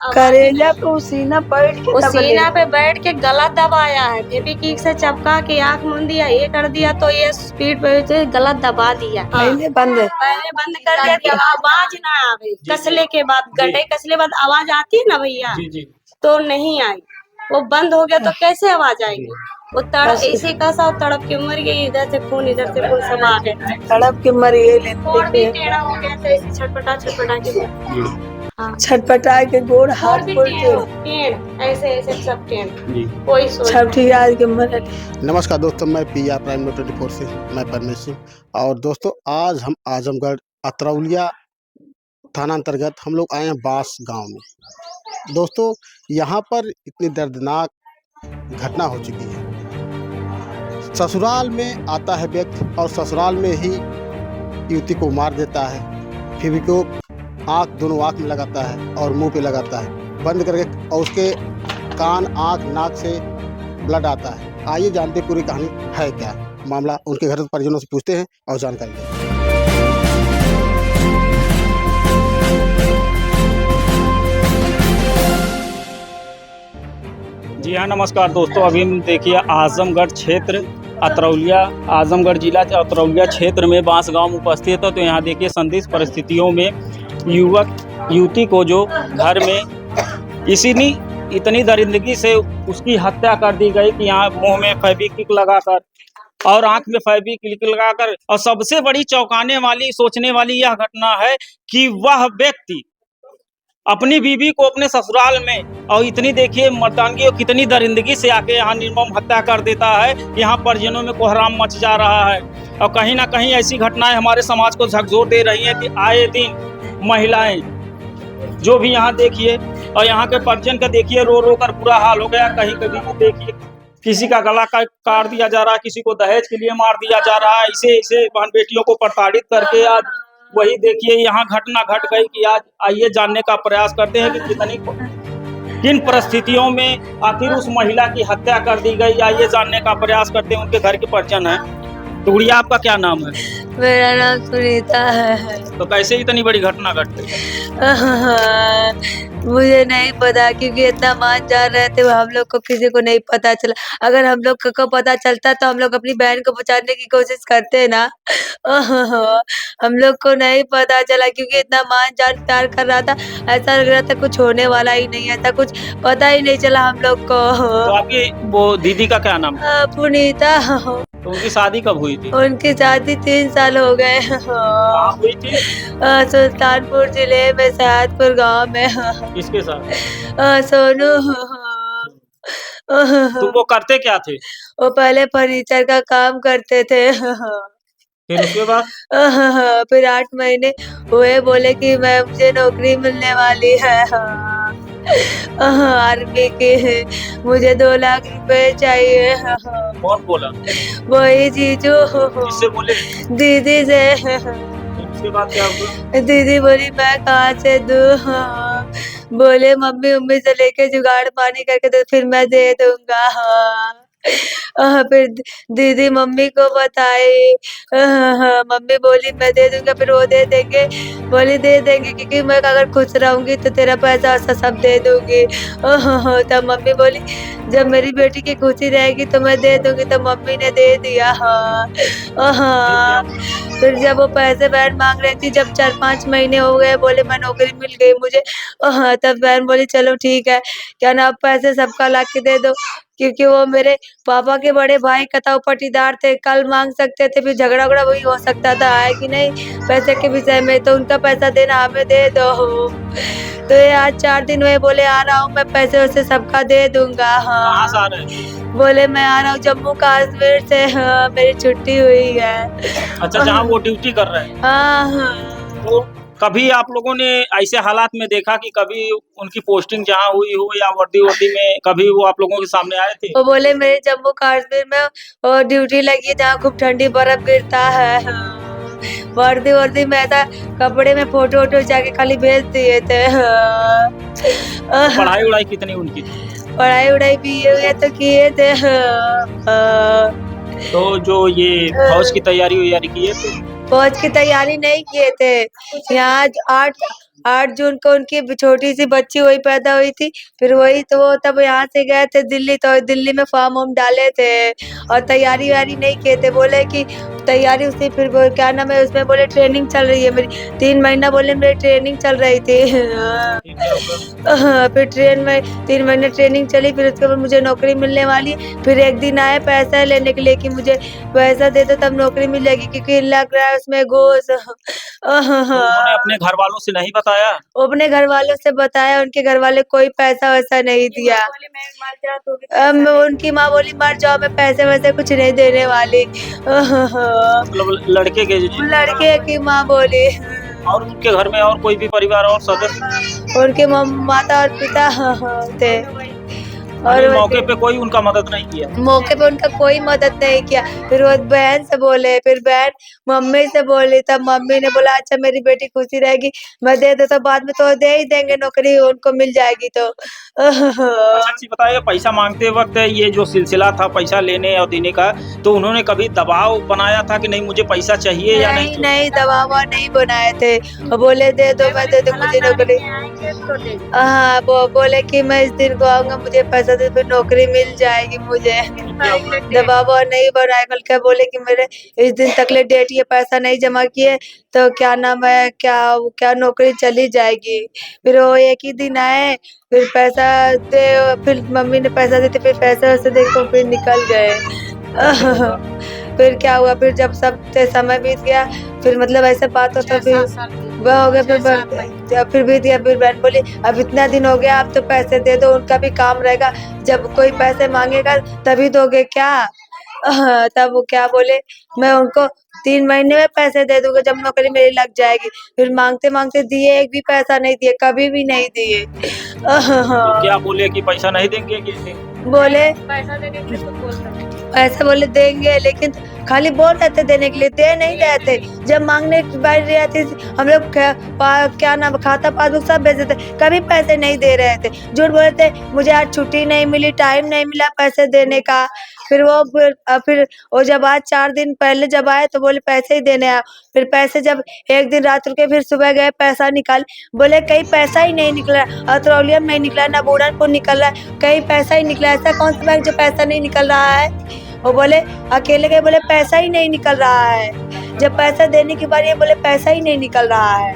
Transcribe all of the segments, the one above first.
करेला पे सीना बैठ के वो दबले। सीना पे बैठ के गला दबाया है, फेविक्विक से चपका के आंख मूंद दिया, ये कर दिया तो ये स्पीड पे से गला दबा दिया। पहले बंद है। पहले बंद कर दिया कि आवाज ना आवे, कसले के बाद गड्ढे कसले बाद आवाज आती है ना भैया, तो नहीं आई। वो बंद हो गया तो कैसे आवाज आएगी? वो तड़प ऐसे कसा तड़प के मर गई, इधर से खून सब आ गया, तड़प के मर गए। और भी टेढ़ा हो गया था, ऐसे छटपटा छटपटा के। हाँ। छटपटा के गोड़ हाथ और भी खोल के टेढ़ ऐसे ऐसे सब टेढ़, कोई सोच छपटी आज के मर। नमस्कार दोस्तों, मैं पीआर प्राइम 24 से मैं परमेश सिंह। और दोस्तों आज हम आजमगढ़ अतरौलिया थाना अंतर्गत हम लोग आए हैं बास गांव में। दोस्तों यहाँ पर इतनी दर्दनाक घटना हो चुकी है। ससुराल में आता है व्यक्ति और ससुराल में ही युवती को मार देता है। फेविक्विक दोनों आँख में लगाता है और मुंह पे लगाता है बंद करके, और उसके कान, आँख, नाक से ब्लड आता है। आइए जानते पूरी कहानी है क्या मामला, उनके घर परिजनों से पूछते हैं और जानकारी देते हैं। जी हाँ, नमस्कार दोस्तों। अभी देखिए आजमगढ़ क्षेत्र अतरौलिया, आजमगढ़ जिला अतरौलिया क्षेत्र में बांस गांव उपस्थित है। तो यहाँ देखिए संदिग्ध परिस्थितियों में युवक युवती को जो घर में इतनी दरिंदगी से उसकी हत्या कर दी गई कि यहाँ मुंह में फेविक्विक लगाकर और आंख में फेविक्विक लगाकर। और सबसे बड़ी चौंकाने वाली, सोचने वाली यह घटना है कि वह व्यक्ति अपनी बीवी को अपने ससुराल में और इतनी देखिए मर्दानगी और कितनी दरिंदगी से आके यहाँ निर्मम हत्या कर देता है। यहाँ परिजनों में कोहराम मच जा रहा है। और कहीं ना कहीं ऐसी घटनाएं हमारे समाज को झकझोर दे रही हैं कि आए दिन महिलाएं जो भी यहाँ देखिए, और यहाँ के परिजन का देखिए, रो रो कर बुरा हाल हो गया। कहीं कभी देखिए किसी का गला काट दिया जा रहा है, किसी को दहेज के लिए मार दिया जा रहा है। ऐसे बहन बेटियों को प्रताड़ित करके आज वही देखिए यहाँ घटना घट गई कि आज आइए जानने का प्रयास करते हैं कि किन परिस्थितियों में आखिर उस महिला की हत्या कर दी गई। आइए जानने का प्रयास करते हैं, उनके घर के परिजन है। तो गुड़िया, आपका क्या नाम है? मेरा नाम सुनीता है। तो कैसे इतनी बड़ी घटना घट गई? मुझे नहीं पता, क्योंकि इतना मान जा रहे थे, हम लोग को किसी को नहीं पता चला। अगर हम लोग को पता चलता तो हम लोग अपनी बहन को बचाने की कोशिश करते ना। हम लोग को नहीं पता चला, क्योंकि इतना मान जान प्यार कर रहा था, ऐसा लग रहा था कुछ होने वाला ही नहीं, ऐसा कुछ पता ही नहीं चला हम लोग को। तो आपकी वो दीदी का क्या नाम है? पुनीता। तो उनकी शादी कब हुई थी? उनकी शादी 3 साल हो गए। कहाँ हुई थी? सुल्तानपुर जिले में सयादपुर गांव में। किसके साथ? सोनू। तो वो करते क्या थे? वो पहले फर्नीचर का काम करते थे। फिर उसके बाद? फिर 8 महीने हुए, बोले कि मुझे नौकरी मिलने वाली है आर्मी की, मुझे 2 लाख रुपए चाहिए। कौन बोला? वही जीजू। किससे बोले? दीदी से। उसके बाद क्या हुआ? दीदी बोली मैं कहाँ से दूँ? बोले मम्मी से लेके जुगाड़ पानी करके तो फिर मैं दे दूंगा। फिर दीदी मम्मी को बताई। मम्मी बोली मैं दे दूंगा, फिर वो दे देंगे। बोली दे देंगे, क्योंकि मैं अगर खुश रहूंगी तो तेरा पैसा सब दे दूंगी। तब मम्मी बोली जब मेरी बेटी की खुशी रहेगी तो मैं दे दूंगी। तो मम्मी ने दे दिया। फिर जब वो पैसे बहन मांग रही थी, जब 4-5 महीने हो गए, बोले मैं नौकरी मिल गई मुझे, तब बहन बोली चलो ठीक है, क्या ना, पैसे सबका ला के दे दो, क्योंकि वो मेरे पापा के बड़े भाई कताऊ पटीदार थे, कल मांग सकते थे, फिर झगड़ा वही हो सकता था, है कि नहीं, पैसे के विषय में। तो उनका पैसा देना हमें दे दो। तो ये आज 4 दिन हुए, बोले आ रहा हूँ मैं, पैसे वैसे सबका दे दूंगा। कहाँ से आ रहे हैं? बोले मैं आ रहा हूँ जम्मू कश्मीर से। मेरी छुट्टी हुई है। अच्छा, जहाँ वो ड्यूटी कर रहे हैं। हाँ। तो कभी आप लोगों ने ऐसे हालात में देखा कि कभी उनकी पोस्टिंग जहाँ हुई हो या वर्दी में कभी वो आप लोगों के सामने आए थे? वो बोले मेरे जम्मू कश्मीर में और ड्यूटी लगी है, जहाँ खूब ठंडी बर्फ गिरता है। वर्दी में ऐसा कपड़े में फोटो जाके खाली भेज दिए थे। पढ़ाई उड़ाई कितनी उनकी थी? पढ़ाई BA तो किए थे। तो जो ये फौज की तैयारी की है? फौज की तैयारी नहीं किए थे। यहाँ 8 जून को उनकी छोटी सी बच्ची वही पैदा हुई थी। फिर वही तो वो तब यहाँ से गए थे दिल्ली, तो दिल्ली में फॉर्म वॉर्म डाले थे और तैयारी वारी नहीं किए थे। बोले कि तैयारी उसी फिर वो क्या नाम है उसमें बोले ट्रेनिंग चल रही है मेरी, 3 महीना बोले मेरी ट्रेनिंग चल रही थी। फिर ट्रेन में 3 महीने ट्रेनिंग चली, फिर उसके बाद मुझे नौकरी मिलने वाली। फिर एक दिन आए पैसा लेने के लिए कि मुझे पैसा दे दो तब नौकरी मिलेगी, क्योंकि लग रहा है उसमें घूस। तो उन्होंने अपने घर वालों से नहीं बताया? अपने घर वालों से बताया, उनके घर वाले कोई पैसा वैसा नहीं दिया। उनकी माँ बोली मर जाओ, मैं पैसे वैसे कुछ नहीं देने वाली। मतलब लड़के की माँ बोली। और उनके घर में और कोई भी परिवार और सदस्य? उनके माता और पिता थे और मौके पे कोई उनका मदद नहीं किया? मौके पे उनका कोई मदद नहीं किया। फिर वो बहन से बोले, फिर बहन मम्मी से बोली, तब मम्मी ने बोला अच्छा मेरी बेटी खुशी रहेगी मैं दे दे, तो बाद में तो दे ही देंगे, नौकरी उनको मिल जाएगी तो। अच्छा बताइए, पैसा मांगते वक्त ये जो सिलसिला था पैसा लेने और देने का, तो उन्होंने कभी दबाव बनाया था कि नहीं मुझे पैसा चाहिए या नहीं? नहीं दबाव नहीं बनाए थे, बोले दे दो मैं दे दूं मुझे नौकरी। हाँ वो बोले कि मैं इस दिन को आऊंगा मुझे पैसा दे, फिर नौकरी मिल जाएगी मुझे। दबाव नहीं बनाए, कल क्या बोले कि मेरे इस दिन तक ले डेट ये पैसा नहीं जमा किए तो क्या नाम है क्या नौकरी चली जाएगी। फिर वो एक ही दिन आए, फिर पैसा दे, फिर मम्मी ने पैसा देते, फिर पैसा वैसे देखो फिर निकल गए। फिर क्या हुआ, फिर जब सब समय बीत गया, फिर मतलब ऐसे बात होता फिर वह हो गया। फिर बीत गया, फिर बहन बोली अब इतना दिन हो गया आप तो पैसे दे दो, उनका भी काम रहेगा, जब कोई पैसे मांगेगा तभी दोगे क्या। तब वो क्या बोले मैं उनको 3 महीने में पैसे दे दूंगा जब नौकरी मेरी लग जाएगी। फिर मांगते मांगते दिए, एक भी पैसा नहीं दिए, कभी भी नहीं दिए। तो क्या बोले कि पैसा नहीं देंगे? बोले पैसा देने के लिए तो ऐसा बोले देंगे, लेकिन खाली बोल रहे थे देने के लिए, दे नहीं रहे थे। जब मांगने की बारी रही थी हम लोग क्या नाम खाता पासबुक सब भेज देते, कभी पैसे नहीं दे रहे थे। झूठ बोले थे मुझे आज छुट्टी नहीं मिली, टाइम नहीं मिला पैसे देने का। फिर वो जब आज 4 दिन पहले जब आए तो बोले पैसे ही देने आए। फिर पैसे जब एक दिन रात रुके, फिर सुबह गए पैसा निकाल, बोले कहीं पैसा ही नहीं निकला, अतरौलिया में नहीं निकला, ना बूढ़नपुर निकल रहा है, कहीं पैसा ही निकला। ऐसा कौन सा बैंक जो पैसा नहीं निकल रहा है। वो बोले अकेले गए, बोले पैसा ही नहीं निकल रहा है। जब पैसा देने की बारी है बोले पैसा ही नहीं निकल रहा है।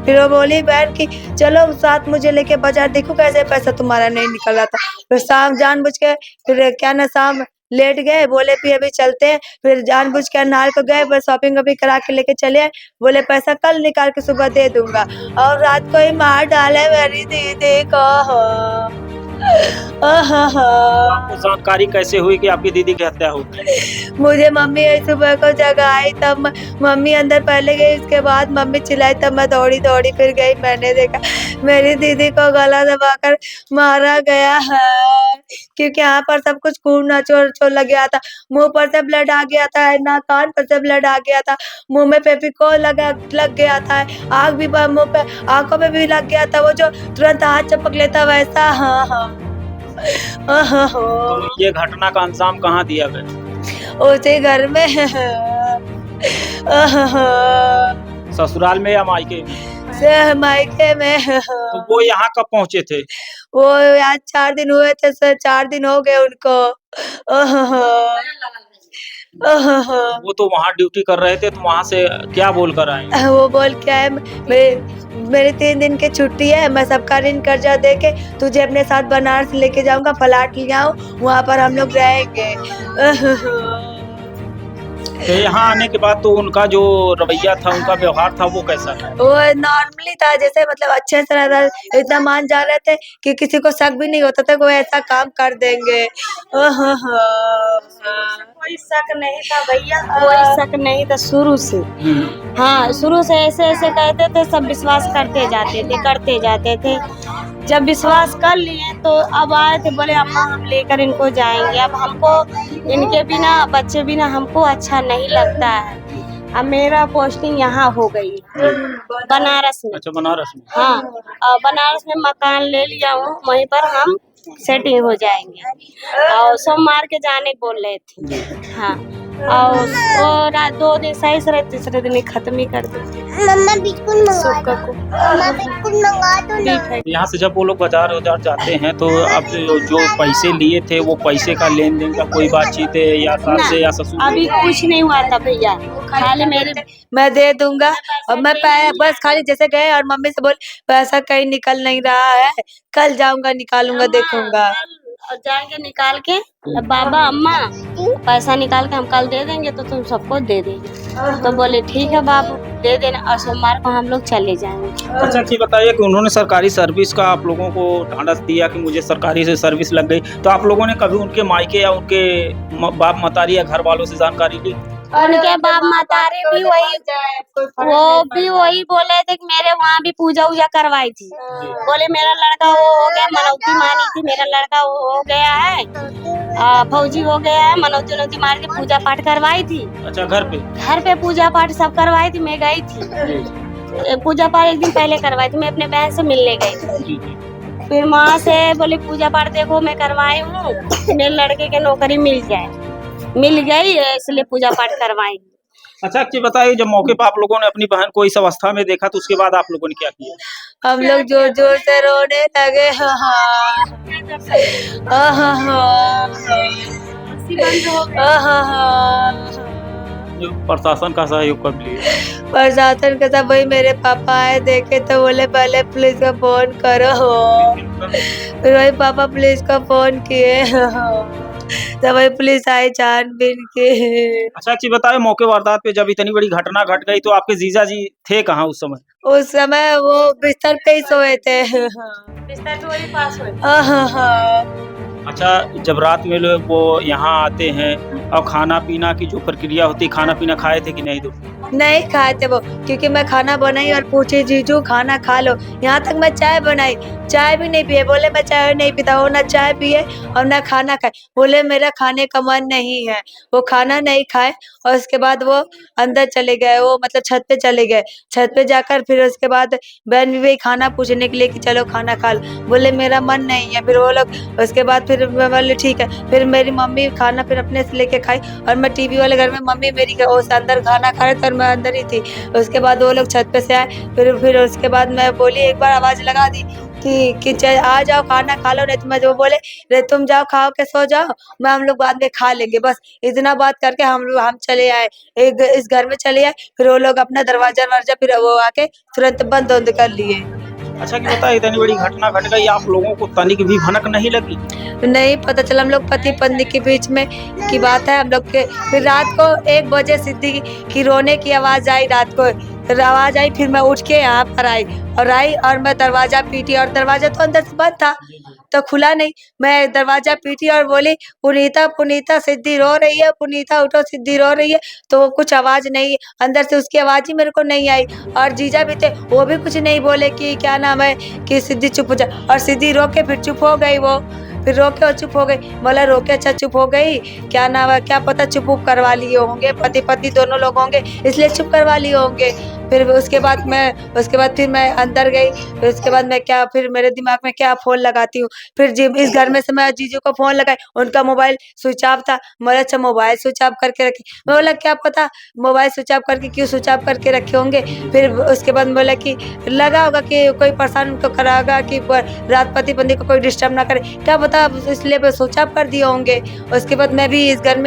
फिर वो बोली बहन की चलो साथ मुझे लेके बाजार देखो कैसे पैसा तुम्हारा नहीं निकल रहा था। फिर शाम जानबूझ के फिर क्या ना शाम लेट गए, बोले फिर अभी चलते हैं। फिर जानबूझ के अनार को गए, बस शॉपिंग अभी करा के लेके चले, बोले पैसा कल निकाल के सुबह दे दूंगा, और रात को ही मार डाले मेरी दीदी को। आपको जानकारी कैसे हुई कि आपकी दीदी की हत्या हो गई? मुझे मम्मी सुबह को जगाई, तब मम्मी अंदर पहले गई, उसके बाद मम्मी चिल्लाई, तब मैं दौड़ी फिर गई। मैंने देखा मेरी दीदी को गला दबाकर मारा गया है, क्योंकि यहाँ पर सब कुछ खून चोर लग गया था, मुंह पर से ब्लड आ गया था, ना कान पर से ब्लड आ गया था, मुंह में फेविकोल लग गया था, आँख भी मुंह पे आंखों में भी लग गया था, वो जो तुरंत हाथ चपक लेता वैसा। हाँ। तो ये घटना का अंजाम कहाँ दिया गया? उसी घर में। ससुराल में या मायके में? मायके में। तो वो यहाँ कब पहुँचे थे? वो आज 4 दिन हुए थे सर, 4 दिन हो गए उनको। वो तो वहाँ ड्यूटी कर रहे थे, तो वहाँ से क्या बोल कर आए? वो बोल के आए मेरी 3 दिन की छुट्टी है, मैं सबका ऋण कर्जा दे के तुझे अपने साथ बनारस लेके जाऊंगा, फ्लैट ले आऊं, वहाँ पर हम लोग रहेंगे। तो यहाँ आने के बाद तो उनका जो रवैया था, उनका व्यवहार था, वो कैसा था? वो नॉर्मली था, जैसे मतलब अच्छे से रहता, इतना मान जा रहे थे कि किसी को शक भी नहीं होता था वो ऐसा काम कर देंगे। कोई शक नहीं था भैया, कोई शक नहीं था शुरू से। हाँ शुरू से ऐसे कहते थे, सब विश्वास करते जाते थे। जब विश्वास कर लिए तो अब आए थे, बोले अम्मा हम लेकर इनको जाएंगे, अब हमको इनके बिना बच्चे बिना हमको अच्छा नहीं लगता है। अब मेरा पोस्टिंग यहाँ हो गई बनारस में। अच्छा बनारस में? हाँ बनारस में मकान ले लिया हूँ, वहीं पर हम सेटिंग हो जाएंगे, और सोमवार के जाने बोल रहे थे। हाँ और वो रात 2 दिन सही से रहे, तीसरे दिन ही खत्म ही कर देते। मम्मा बिल्कुल मंगा सुक्का दो, को मम्मा बिल्कुल मंगा दो ना। बीफ है। यहाँ से जब वो लोग बाजार बाजार जाते हैं तो अब जो पैसे लिए थे वो पैसे का लेन देन का कोई बातचीत है या सास से या ससुर अभी से? कुछ नहीं हुआ था भैया, खाली मेरे मैं दे दूंगा और मैं बस खाली जैसे गए और मम्मी से बोल पैसा कहीं निकल नहीं रहा है, कल जाऊंगा निकालूंगा देखूंगा। और जाएंगे निकाल के, अब बाबा अम्मा पैसा निकाल के हम कल दे देंगे तो तुम सबको दे देंगे। तो बोले ठीक है बाबू दे देना, और सोमवार को हम लोग चले जाएंगे। अच्छा अच्छी बताइए कि उन्होंने सरकारी सर्विस का आप लोगों को ढांढस दिया कि मुझे सरकारी से सर्विस लग गई, तो आप लोगों ने कभी उनके मायके या उनके बाप मतारी या घर वालों से जानकारी ली? उनके बाप मातारे भी वही बोले थे कि मेरे वहाँ भी पूजा उजा करवाई थी। बोले मेरा लड़का वो हो गया, मनौती मानी थी, मेरा लड़का वो हो गया है, फौजी हो गया है, मनौती उनौती मार के पूजा पाठ करवाई थी। अच्छा घर पे पूजा पाठ सब करवाई थी, मैं गई थी। पूजा पाठ एक दिन पहले करवाई थी, मैं अपने बहन से मिलने गई थी। जी जी। फिर वहाँ से बोले पूजा पाठ देखो मैं करवाई हूँ, मेरे लड़के के नौकरी मिल गई इसलिए पूजा पाठ करवाई। अच्छा अच्छी बताइए जब मौके पर आप लोगों ने अपनी बहन को इस अवस्था में देखा तो उसके बाद आप लोगों ने क्या किया? हम लोग जोर जोर से रोने लगे। जो प्रशासन का सहयोग कब लिया? प्रशासन के साथ वही मेरे पापा आए देखे तो बोले पहले पुलिस को फोन करो, फिर वही पापा पुलिस को फोन किए तो वही पुलिस आई छानबीन के। अच्छा अच्छी बताए मौके वारदात पे जब इतनी बड़ी घटना घट गई तो आपके जीजा जी थे कहाँ उस समय? उस समय वो बिस्तर पे ही सोए थे। बिस्तर पे वही पास हुए। अच्छा जब रात में लोग वो यहाँ आते हैं और खाना पीना की जो प्रक्रिया होती है, खाना पीना खाए थे कि नहीं? दो नहीं खाए थे वो, क्योंकि मैं खाना बनाई और पूछी जीजू खाना खा लो, यहाँ तक मैं चाय बनाई, चाय भी नहीं पिए। बोले मैं चाय नहीं पीता, वो ना चाय पिए और ना खाना खाए। बोले मेरा खाने का मन नहीं है, वो खाना नहीं खाए और उसके बाद वो अंदर चले गए, वो मतलब छत पे चले गए। छत पे जाकर फिर उसके बाद बहन भी वही खाना पूछने के लिए कि चलो खाना खा लो, बोले मेरा मन नहीं है। फिर वो लोग उसके बाद फिर मैं बोले ठीक है, फिर मेरी मम्मी खाना फिर अपने से लेके खाई और मैं टीवी वाले घर में मम्मी मेरी उस अंदर खाना खा रहे थे और मैं अंदर ही थी। उसके बाद वो लोग छत पे से आए, फिर उसके बाद मैं बोली एक बार आवाज लगा दी कि आ जाओ खाना खा लो, नहीं तो मैं जो बोले रे तुम जाओ खाओ के सो जाओ, मैं हम लोग बाद में खा लेंगे। बस इतना बात करके हम चले आए, इस घर में चले आए। फिर वो लोग अपना दरवाजा फिर वो आके तुरंत बंद कर लिए। अच्छा कि बता इतनी बड़ी घटना घट गई, आप लोगों को तनिक भी भनक नहीं लगी? नहीं पता चला, हम लोग पति पत्नी के बीच में की बात है हम लोग के। फिर रात को 1 बजे सिद्धि की रोने की आवाज आई, रात को आवाज आई, फिर मैं उठ के यहाँ पर आई और मैं दरवाजा पीटी और दरवाजा तो अंदर से बंद था तो खुला नहीं। मैं दरवाजा पीटी और बोली पुनीता पुनीता सिद्धि रो रही है, पुनीता उठो सिद्धि रो रही है। तो कुछ आवाज नहीं, अंदर से उसकी आवाज ही मेरे को नहीं आई। और जीजा भी थे, वो भी कुछ नहीं बोले कि क्या नाम है कि सिद्धि चुप हो जा, और सिद्धि रो के फिर चुप हो गई। वो फिर रो के चुप हो गई, बोला रो के अच्छा चुप हो गई, क्या नाम है, क्या पता चुप करवा लिए होंगे, पति पत्नी दोनों लोग होंगे इसलिए चुप करवा लिए होंगे। फिर उसके बाद फिर मैं अंदर गई। फिर उसके बाद मैं क्या, फिर मेरे दिमाग में क्या फोन लगाती हूँ। फिर इस घर में से मैं जीजू को फोन लगाई, उनका मोबाइल स्विच ऑफ था। मैं अच्छा मोबाइल स्विच ऑफ करके रखे, मैं बोला क्या पता मोबाइल स्विच ऑफ करके क्यों स्विच ऑफ करके रखे होंगे। फिर उसके बाद बोला कि लगा होगा कि कोई परेशान उनको करागा कि रात पति पत्नी को कोई डिस्टर्ब ना करे, क्या पता इसलिए स्विच ऑफ कर दिए होंगे। उसके बाद मैं भी इस घर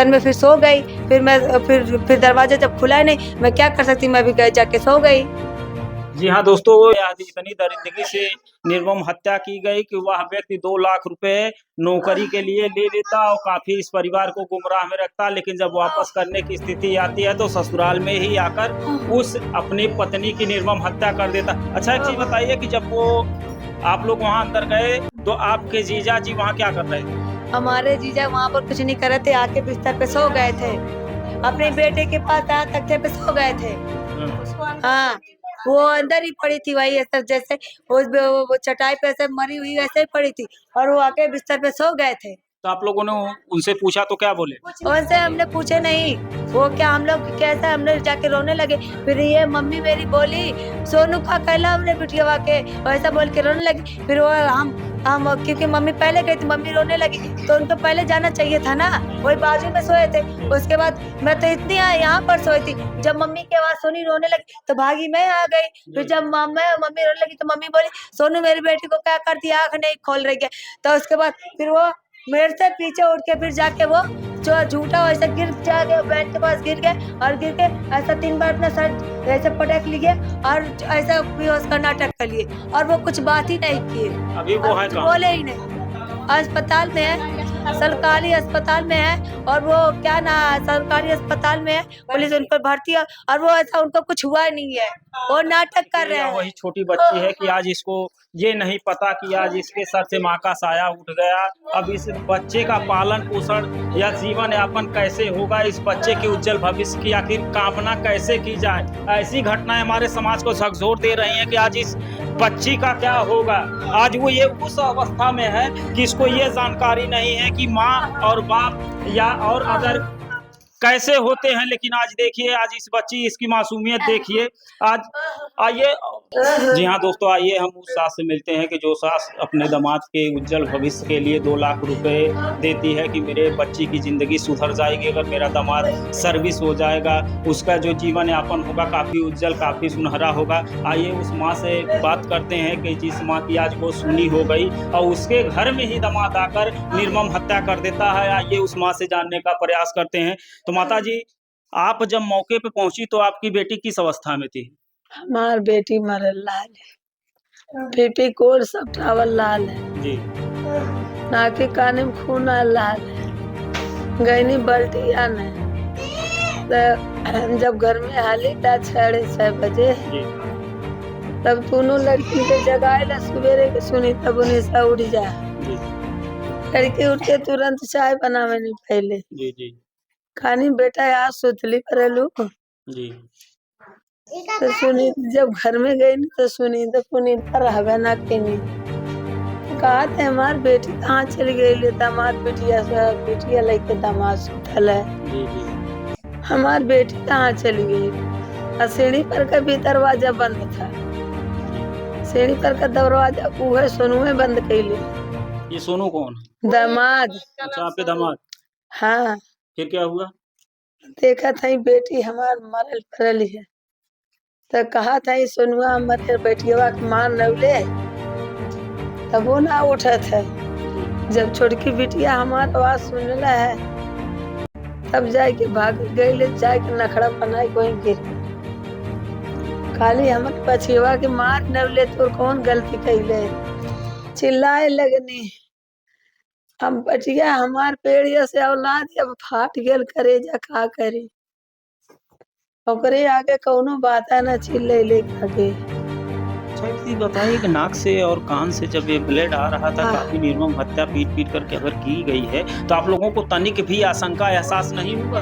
में फिर सो गई। फिर दरवाजा जब खुला नहीं, मैं क्या कर सकती, मैं भी जाके सो गई। जी हाँ दोस्तों, आज इतनी दरिंदगी से निर्मम हत्या की गई कि वह व्यक्ति 2 लाख रुपए नौकरी के लिए ले लेता और काफी इस परिवार को गुमराह में रखता, लेकिन जब वापस करने की स्थिति आती है तो ससुराल में ही आकर उस अपनी पत्नी की निर्मम हत्या कर देता। अच्छा एक चीज बताइए कि जब वो आप लोग वहाँ अंदर गए तो आपके जीजा जी वहाँ क्या कर रहे थे? हमारे जीजा वहाँ पर कुछ नहीं कर रहे थे, आके बिस्तर पे सो गए थे, अपने बेटे के पास तख्ते पे सो गए थे। हाँ वो अंदर ही पड़ी थी, वही ऐसा जैसे वो चटाई पे ऐसे मरी हुई ऐसे ही पड़ी थी और वो आके बिस्तर पे सो गए थे। तो आप लोगों ने उनसे पूछा तो क्या बोले? उनसे हमने पूछे नहीं, वो क्या हम लोग कैसा, हमने जाके रोने लगे। फिर ये मम्मी मेरी बोली सोनू का कहला हमने बिटिया के, वैसा बोल के रोने लगी। फिर वो हम क्योंकि मम्मी पहले गई थी, मम्मी रोने लगी तो उनको पहले जाना चाहिए था ना, वही बाजू में सोए थे। उसके बाद मैं तो इतनी यहाँ पर सोई थी, जब मम्मी की आवाज सुनी रोने लगी तो भागी मैं आ गई। फिर जब मम्मी रोने लगी तो मम्मी बोली सोनू मेरी बेटी को क्या कर दिया, आँख नहीं खोल रही है। तो उसके बाद फिर वो मेरे से पीछे उठ के फिर जाके वो जो झूठा वैसे गिर जाके बेड के पास गिर गए, और गिर के ऐसा 3 बार अपना सर ऐसे पटक लिए और ऐसा बेहोश का नाटक कर लिए, और वो कुछ बात ही नहीं किए। अभी वो है कहाँ? बोले ही नहीं, अस्पताल में है, सरकारी अस्पताल में है। और वो क्या ना सरकारी अस्पताल में है, पुलिस उन पर भर्ती है, और वो ऐसा उनको कुछ हुआ नहीं है, वो नाटक कर रहे हैं। वही छोटी बच्ची है कि आज इसको ये नहीं पता कि आज इसके सर से माँ का साया उठ गया। अब इस बच्चे का पालन पोषण या जीवन यापन कैसे होगा, इस बच्चे के उज्जवल भविष्य की आखिर कामना कैसे की जाए। ऐसी घटनाएं हमारे समाज को झकझोर दे रही हैं कि आज इस बच्ची का क्या होगा। आज वो ये उस अवस्था में है कि इसको ये जानकारी नहीं है कि माँ और बाप या और अदर कैसे होते हैं। लेकिन आज देखिए, आज इस बच्ची इसकी मासूमियत देखिए। आज आइए, जी हाँ दोस्तों, आइए हम उस सास से मिलते हैं कि जो सास अपने दामाद के उज्जवल भविष्य के लिए 2 लाख रुपए देती है कि मेरे बच्ची की ज़िंदगी सुधर जाएगी अगर मेरा दामाद सर्विस हो जाएगा, उसका जो जीवन यापन होगा काफ़ी उज्जवल, काफ़ी सुनहरा होगा। आइए उस माँ से बात करते हैं कि जिस माँ की आज वो सुनी हो गई और उसके घर में ही दामाद आकर निर्मम हत्या कर देता है। आइए उस माँ से जानने का प्रयास करते हैं। तो माता जी, आप जब मौके पे पहुंची तो आपकी बेटी किस अवस्था में थी? हमार बेटी मरल लाल है, पीपी कोड सब टावल लाल है जी नाके काने में खून लाल है, गईनी बल्टिया ने। तो जब घर में हाली था 6:30 बजे, जी तब दोनों लड़की के जगाए ला सवेरे के सुनी, तब उन्हें सा उड़ जा। जी लड़की उठ के तुरंत चाय बनावे नहीं पहले जी जी खानी, बेटा आज सुतली परेलू। जी तो सुनी जब घर में गई नहीं तो सुनी तो पुनीता रहबे ना कहीं। कहा थे हमार बेटी कहाँ चली गई, ले दामाद बेटिया लेके दामाद सुतल है, जी जी हमार बेटी कहाँ चली गई। और सीढ़ी पर का भी दरवाजा बंद था, सीढ़ी पर का दरवाजा उहे सोनू में बंद कैले। ये सोनू कौन है? दामाद। अच्छा, आपके दामाद। हाँ, फिर क्या हुआ? देखा था बेटी हमार मरल पड़ल है, तो कहा था सोनुआ मरे बेटिया के मार नवले, तब वो ना उठत है। जब छोटकी बिटिया हमार आवाज सुनला है तब जाके भाग गई, जाके नखड़ा बनाई कोई गिर खाली हमर पछिवा के मार नवले, तो कौन गलती कैले। चिल्लाए लगनी, हम बटिया हमार पेड़िया से औलाद अब फाट गेल, करेजा का करी। ओकरे आगे कौनो बात है ना, चिल्ले ले आगे। अच्छा, एक चीज बताइए कि नाक से और कान से जब ये ब्लड आ रहा था, हाँ। काफी निर्मम हत्या पीट पीट करके अगर की गई है तो आप लोगों को तनिक भी आशंका एहसास नहीं हुआ?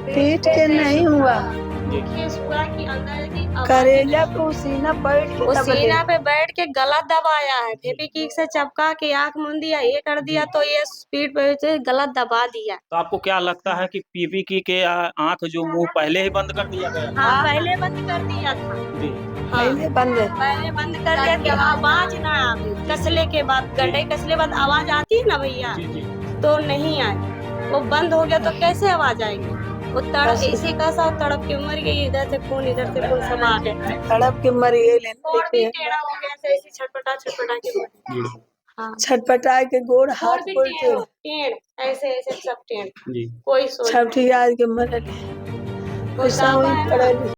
पीट के नहीं हुआ, केस हुआ कि अंदर की करेजा पे सीना बैठ के वो दबले। सीना पे बैठ के गला दबाया है, फेविक्विक से चपका के आंख मूंद दिया, ये कर दिया, तो ये स्पीड पे से गला दबा दिया। तो आपको क्या लगता है कि पीपीकी के आंख जो मुंह पहले ही बंद कर दिया गया? हाँ, पहले बंद कर दिया था। जी हाँ, पहले बंद है। पहले बंद कर दिया कि आवाज ना आवे, कसले के बाद गड्ढे कसले बाद आवाज आती है ना भैया, जी जी तो नहीं आई। वो बंद हो गया तो कैसे आवाज आएगी। वो तड़प इसी का सा तड़प के मर गई, इधर से खून समा गया, तड़प के मर गई, और भी टेढ़ा हो गया, ऐसे ऐसे छटपटा छटपटा के मर गया। जी हाँ, छटपटा के गोड़ और हाथ भी गोड़ टेढ़ ऐसे ऐसे सब टेढ़, जी। कोई सोच छपटी आज के मरल, कोई ऐसा दावा हुई है ना। पड़ल।